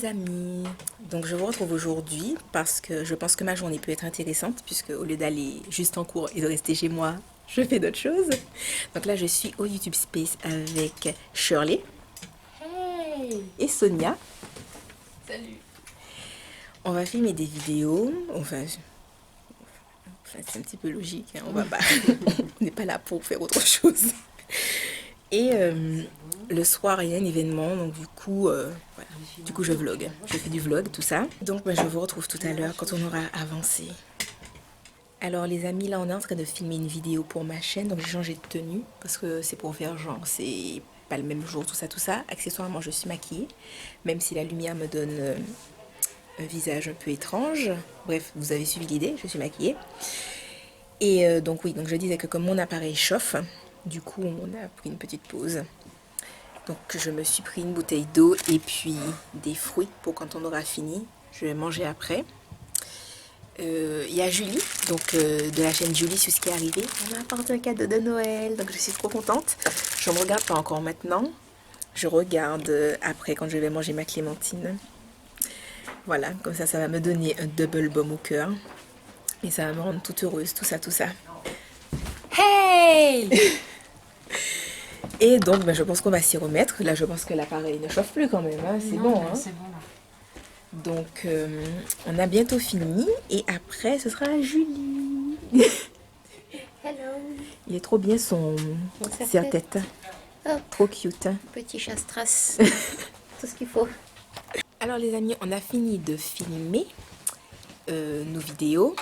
amis, donc je vous retrouve aujourd'hui parce que je pense que ma journée peut être intéressante puisque au lieu d'aller juste en cours et de rester chez moi, je fais d'autres choses. Donc là je suis au YouTube Space avec Shirley Hey! et Sonia. Salut! On va filmer des vidéos, enfin c'est un petit peu logique, hein, on va pas, on n'est pas là pour faire autre chose. Et le soir, il y a un événement, donc voilà. Du coup, je vlog. Je fais du vlog, tout ça. Donc, je vous retrouve tout à l'heure quand on aura avancé. Alors, les amis, là, on est en train de filmer une vidéo pour ma chaîne. Donc, j'ai changé de tenue parce que c'est pour faire genre, c'est pas le même jour, tout ça, tout ça. Accessoirement, je suis maquillée, même si la lumière me donne un visage un peu étrange. Bref, vous avez suivi l'idée, je suis maquillée. Et donc, oui, donc je disais que comme mon appareil chauffe, du coup, on a pris une petite pause. Donc je me suis pris une bouteille d'eau et puis des fruits pour quand on aura fini. Je vais manger après. Il y a Julie, donc de la chaîne Julie sur ce qui est arrivé. On m'a apporté un cadeau de Noël, donc je suis trop contente. Je ne me regarde pas encore maintenant. Je regarde après quand je vais manger ma clémentine. Voilà, comme ça va me donner un double baume au cœur. Et ça va me rendre toute heureuse, tout ça, tout ça. Hey! Et donc, je pense qu'on va s'y remettre. Là, je pense que l'appareil ne chauffe plus quand même. Hein. C'est bon. Hein. C'est bon là. Donc, on a bientôt fini. Et après, ce sera Julie. Hello. Il est trop bien son serre-tête. Oh, Trop cute. petit chat strass. Tout ce qu'il faut. Alors, les amis, on a fini de filmer nos vidéos.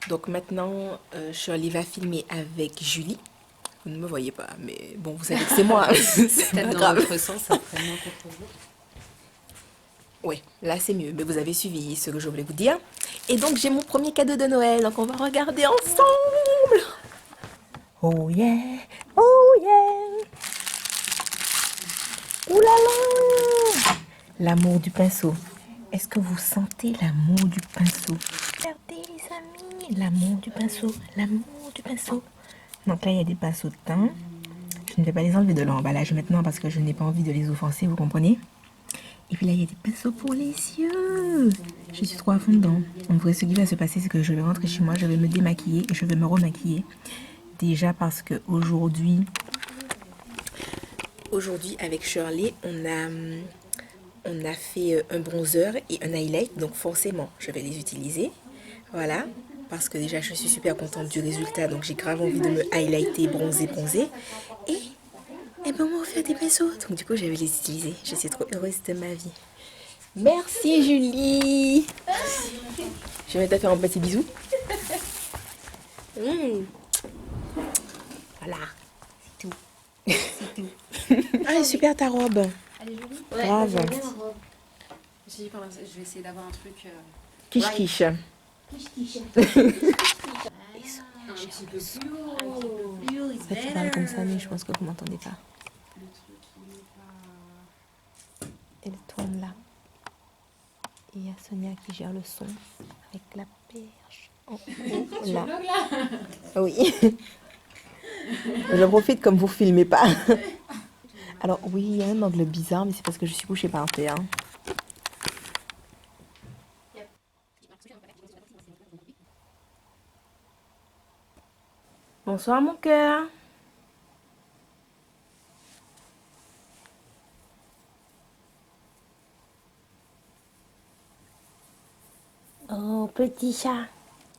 Donc, maintenant, Shirley va filmer avec Julie. Vous ne me voyez pas, mais bon, vous savez que c'est moi. C'est pas Peut-être dans grave. l'autre sens, ça ferait moins contre vous. Oui, là c'est mieux, mais vous avez suivi ce que je voulais vous dire. Et donc j'ai mon premier cadeau de Noël, donc on va regarder ensemble. Oh yeah, oh yeah. Ouh là là. L'amour du pinceau. Est-ce que vous sentez l'amour du pinceau? Regardez les amis, l'amour du pinceau, l'amour du pinceau. Donc là il y a des pinceaux de teint. Je ne vais pas les enlever de l'emballage maintenant parce que je n'ai pas envie de les offenser, vous comprenez? Et puis là, il y a des pinceaux pour les yeux. Je suis trop à fond dedans. En vrai, ce qui va se passer, c'est que je vais rentrer chez moi, je vais me démaquiller et je vais me remaquiller. Déjà parce que aujourd'hui, avec Shirley, on a fait un bronzer et un highlight. Donc forcément, je vais les utiliser. Voilà. Parce que déjà, je suis super contente du résultat. Donc j'ai grave envie de me highlighter, bronzer. Et ben, on m'a offert des pinceaux. Donc, du coup, je vais les utiliser. Je suis trop heureuse de ma vie. Merci, Julie. Je vais te faire un petit bisou. Voilà. C'est tout. C'est tout. Ah, super ta robe. Allez, Julie. Ouais, Grave. j'aime bien la robe. Je vais essayer d'avoir un truc. Quiche quiche. Un petit peu plus haut. Ça, tu parles comme ça, mais je pense que vous m'entendez pas. Le truc, il est pas. Elle tourne là. Et il y a Sonia qui gère le son avec la perche. Oh, là. Là. Oui. Je profite comme vous filmez pas. Alors oui, il y a un angle bizarre, mais c'est parce que je suis couchée par terre. Bonsoir mon cœur. Oh, petit chat.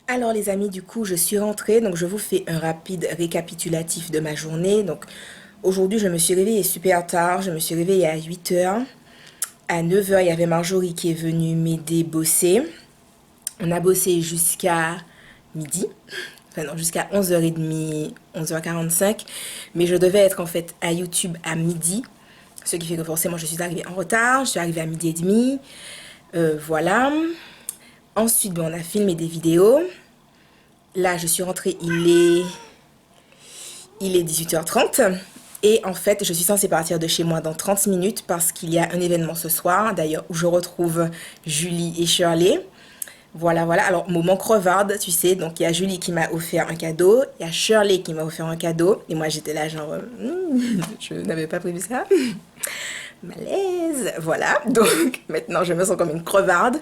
Alors les amis, du coup, je suis rentrée, donc je vous fais un rapide récapitulatif de ma journée. Donc aujourd'hui, je me suis réveillée super tard, je me suis réveillée à 8 heures. À 9 heures, il y avait Marjorie qui est venue m'aider bosser. On a bossé jusqu'à midi, enfin non, jusqu'à 11h30, 11h45. Mais je devais être en fait à YouTube à midi, ce qui fait que forcément je suis arrivée en retard, je suis arrivée à midi et demi. Voilà. Ensuite, on a filmé des vidéos. Là, je suis rentrée, il est 18h30. Et en fait, je suis censée partir de chez moi dans 30 minutes parce qu'il y a un événement ce soir, d'ailleurs, où je retrouve Julie et Shirley. Voilà, voilà. Alors, moment crevarde, tu sais. Donc, il y a Julie qui m'a offert un cadeau. Il y a Shirley qui m'a offert un cadeau. Et moi, j'étais là, genre, je n'avais pas prévu ça. Malaise, voilà. Donc maintenant je me sens comme une crevarde.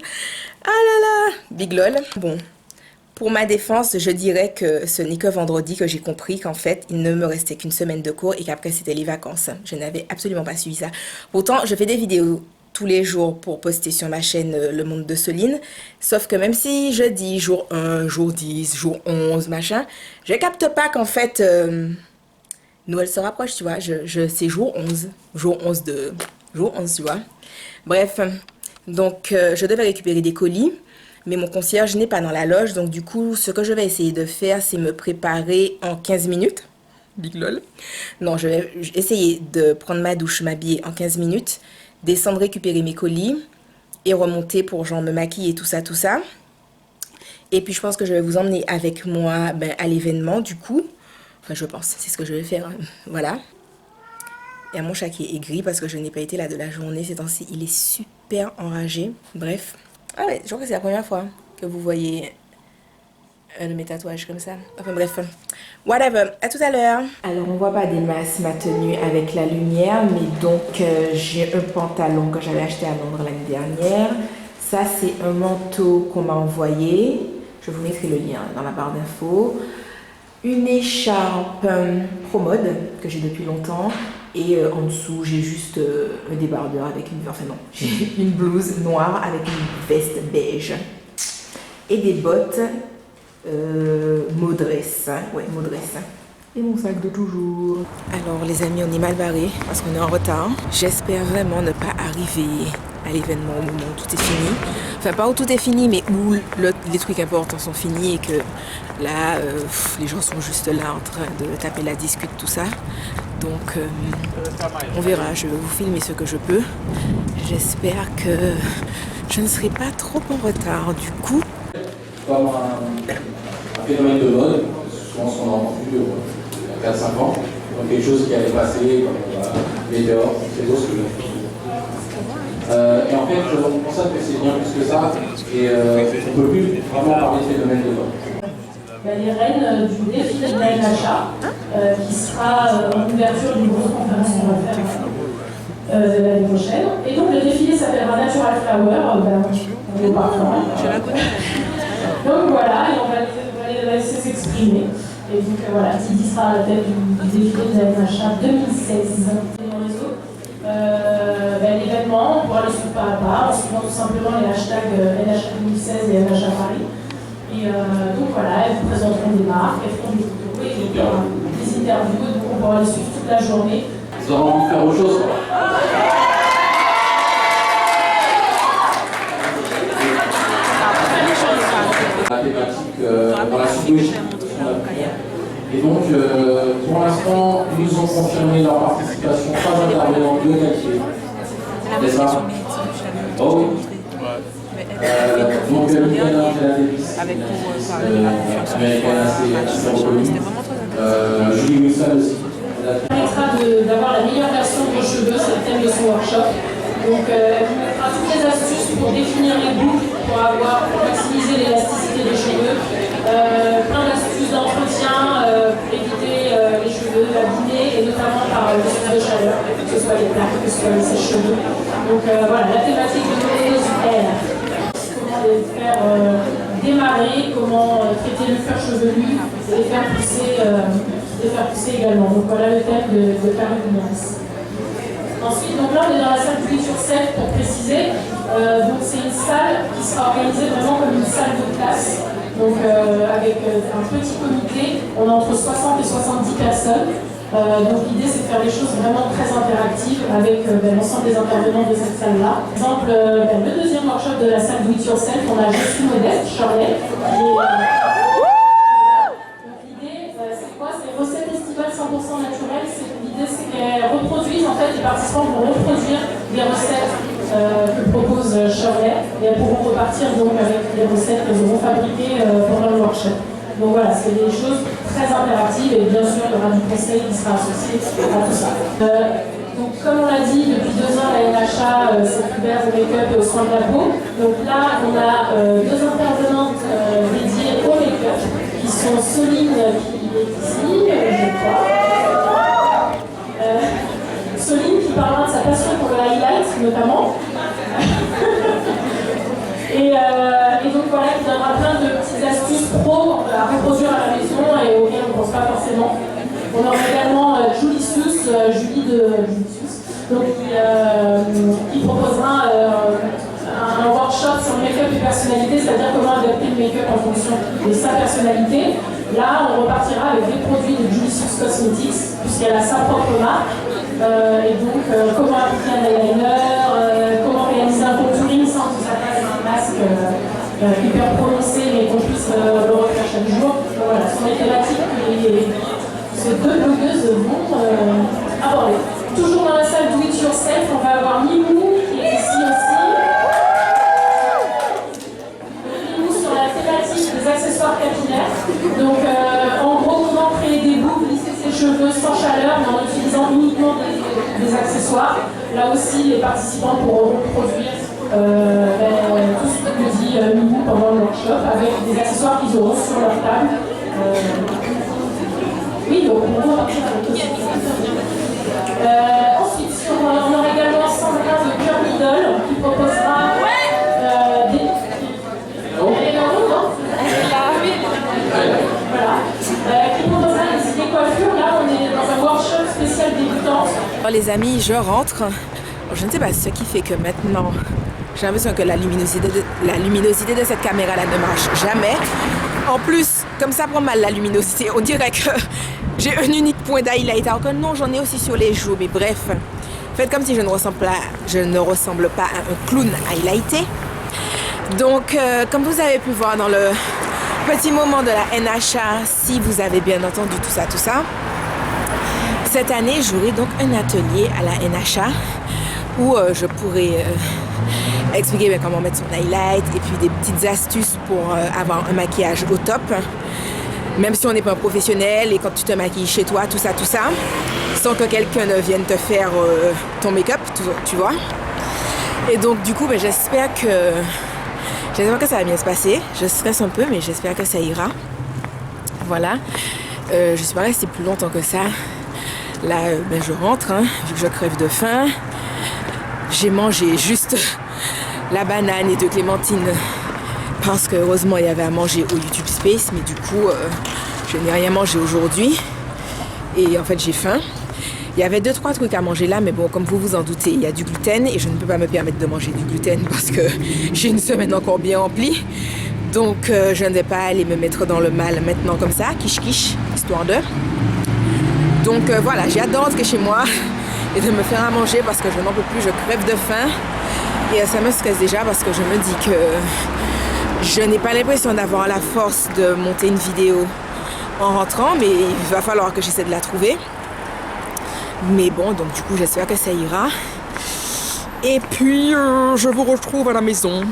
Ah là là, big lol. Bon, pour ma défense, je dirais que ce n'est que vendredi que j'ai compris qu'en fait, il ne me restait qu'une semaine de cours et qu'après c'était les vacances. Je n'avais absolument pas suivi ça. Pourtant, je fais des vidéos tous les jours pour poster sur ma chaîne Le Monde de Soline. Sauf que même si je dis jour 1, jour 10, jour 11, machin, je capte pas qu'en fait, Noël se rapproche, tu vois. C'est jour 11. Jour 11 de... Jour 11, tu vois. Bref, donc je devais récupérer des colis. Mais mon concierge n'est pas dans la loge. Donc du coup, ce que je vais essayer de faire, c'est me préparer en 15 minutes. Big lol. Non, je vais essayer de prendre ma douche, m'habiller en 15 minutes. Descendre récupérer mes colis. Et remonter pour genre me maquiller, tout ça, tout ça. Et puis je pense que je vais vous emmener avec moi à l'événement du coup. Enfin je pense, c'est ce que je vais faire. Voilà. Il y a mon chat qui est aigri parce que je n'ai pas été là de la journée ces temps-ci. Il est super enragé. Bref. Ah ouais, je crois que c'est la première fois que vous voyez un de mes tatouages comme ça. Enfin bref. Whatever. À tout à l'heure. Alors on voit pas des masses ma tenue avec la lumière. Mais donc j'ai un pantalon que j'avais acheté à Londres l'année dernière. Ça c'est un manteau qu'on m'a envoyé. Je vous mettrai le lien dans la barre d'infos. Une écharpe ProMode que j'ai depuis longtemps. Et en dessous, j'ai juste un débardeur avec une... Enfin non, j'ai une blouse noire avec une veste beige. Et des bottes Maudresse. Ouais, Maudresse. Et mon sac de toujours. Alors les amis, on est mal barrés parce qu'on est en retard. J'espère vraiment ne pas arriver à l'événement au moment où tout est fini. Enfin, pas où tout est fini, mais où les trucs importants sont finis et que là, les gens sont juste là en train de taper la discute, tout ça. Donc, on verra. Je vais vous filmer ce que je peux. J'espère que je ne serai pas trop en retard du coup. Comme un phénomène de mode, souvent on en a vu il y a 4-5 ans, comme quelque chose qui allait passer, comme météore, c'est beau ce que je fais. Et en fait, on constate que c'est bien plus que ça, et on ne peut plus vraiment parler de phénomène de mode. Il y a les reines du défilé de la NHA, qui sera en ouverture d'une grosse conférence qu'on va faire l'année prochaine. Et donc le défilé s'appellera Natural Flower, on est au parfum. Donc voilà, et on va les laisser s'exprimer. Et donc voilà, Tidy sera à la tête du défilé de la NHA 2016. L'événement, on pourra le suivre pas à pas, en suivant tout simplement les hashtags NHA 2016 et NHA Paris. Et donc voilà, elles vous présenteront des marques, elles feront des photos et des interviews, donc on pourra les suivre toute la journée. Vous avez envie de faire autre chose, quoi. La thématique dans la psychologie. Et donc, pour l'instant, ils nous ont confirmé leur participation, pas d'intervenants de qualité. N'est-ce pas? Oh oui. Donc, Liliana Angela Davis, américaine assez reconnue. Julie Wilson aussi. Ça permettra d'avoir la meilleure version de vos cheveux, c'est le thème de son workshop. Donc, elle vous mettra toutes les astuces pour définir les boucles, pour maximiser l'élasticité des cheveux. Plein d'astuces d'entretien pour éviter les cheveux abîmés et notamment par les sources de chaleur, que ce soit les plaques, que ce soit les sèche-cheveux. Donc voilà, la thématique de nos vidéos est comment les faire démarrer, comment traiter le cuir chevelu et les faire pousser également. Donc voilà le thème de Carole Vigneras. Ensuite, donc là on est dans la salle du sur 7 pour préciser. Donc c'est une salle qui sera organisée vraiment comme une salle de classe. Donc avec un petit comité, on a entre 60 et 70 personnes. Donc l'idée c'est de faire des choses vraiment très interactives avec l'ensemble des intervenants de cette salle-là. Par exemple, le deuxième workshop de la salle Do It Yourself, on a Jessie Modeste, Shirley. Donc l'idée c'est quoi? C'est recettes estivales 100% naturelles. L'idée c'est qu'elles reproduisent, en fait, les participants vont reproduire des recettes que propose Shirley et elles pourront repartir donc avec des recettes qu'elles auront fabriquées pendant le workshop. Donc voilà, c'est des choses très interactives et bien sûr il y aura du conseil qui sera associé à tout ça. Donc comme on l'a dit, depuis 2 ans la NHA s'est ouverte au make-up et aux soins de la peau. Donc là on a 2 intervenantes dédiées au make-up qui sont Soline qui est ici, je crois. Soline qui parlera de sa passion pour le notamment. Et donc voilà, il donnera plein de petites astuces pro à reproduire à la maison et auxquelles on ne pense pas forcément. On aura également Julie Sus, Julie de Sus, donc qui proposera un workshop sur le make-up et personnalité, c'est-à-dire comment adapter le make-up en fonction de sa personnalité. Là, on repartira avec des produits de Julie Sus Cosmetics, puisqu'elle a sa propre marque. Et donc, comment appliquer un eyeliner, comment réaliser un contouring sans que ça fasse un masque hyper prononcé, mais qu'on puisse le refaire chaque jour. Voilà, ce sont les thématiques que ces deux blogueuses vont aborder. Toujours dans la salle Do It Yourself, on va avoir Mimou qui est ici aussi. Mimou sur la thématique des accessoires capillaires. Donc en gros, comment créer des boucles, lisser ses cheveux sans chaleur, mais en utilisant uniquement des accessoires. Là aussi, les participants pourront reproduire tout ce que dit Mimou pendant le workshop avec des accessoires qu'ils auront sur leur table. Oui, donc on va partir avec tout ça. Ensuite, on aura également Sandra de Cœur Middle qui proposera des... Elle est dans l'eau, non? Voilà. Qui proposera des idées coiffures. Là, on est dans un workshop spécial débutant. Alors les amis, je rentre. Je ne sais pas ce qui fait que maintenant, j'ai l'impression que la luminosité de cette caméra-là ne marche jamais. En plus, comme ça prend mal la luminosité, on dirait que j'ai un unique point d'highlight. Alors que non, j'en ai aussi sur les joues. Mais bref, faites comme si je ne ressemble pas à un clown highlighté. Donc, comme vous avez pu voir dans le petit moment de la NHA, si vous avez bien entendu tout ça, cette année, j'aurai donc un atelier à la NHA où je pourrai expliquer comment mettre son highlight et puis des petites astuces pour avoir un maquillage au top. Même si on n'est pas un professionnel et quand tu te maquilles chez toi, tout ça, sans que quelqu'un ne vienne te faire ton make-up, tu vois. Et donc du coup, j'espère que ça va bien se passer. Je stresse un peu, mais j'espère que ça ira. Voilà. Je suis pas restée plus longtemps que ça. Là, je rentre, vu que je crève de faim. J'ai mangé juste la banane et deux clémentines parce que heureusement il y avait à manger au YouTube Space, mais du coup je n'ai rien mangé aujourd'hui et en fait j'ai faim. Il y avait 2-3 trucs à manger là, mais bon, comme vous vous en doutez, il y a du gluten et je ne peux pas me permettre de manger du gluten parce que j'ai une semaine encore bien remplie. Donc je ne vais pas aller me mettre dans le mal maintenant comme ça, quiche, histoire de. Donc voilà, j'ai hâte de rentrer chez moi et de me faire à manger parce que je n'en peux plus, je crève de faim. Et ça me stresse déjà parce que je me dis que je n'ai pas l'impression d'avoir la force de monter une vidéo en rentrant, mais il va falloir que j'essaie de la trouver. Mais bon, donc du coup, j'espère que ça ira. Et puis, je vous retrouve à la maison.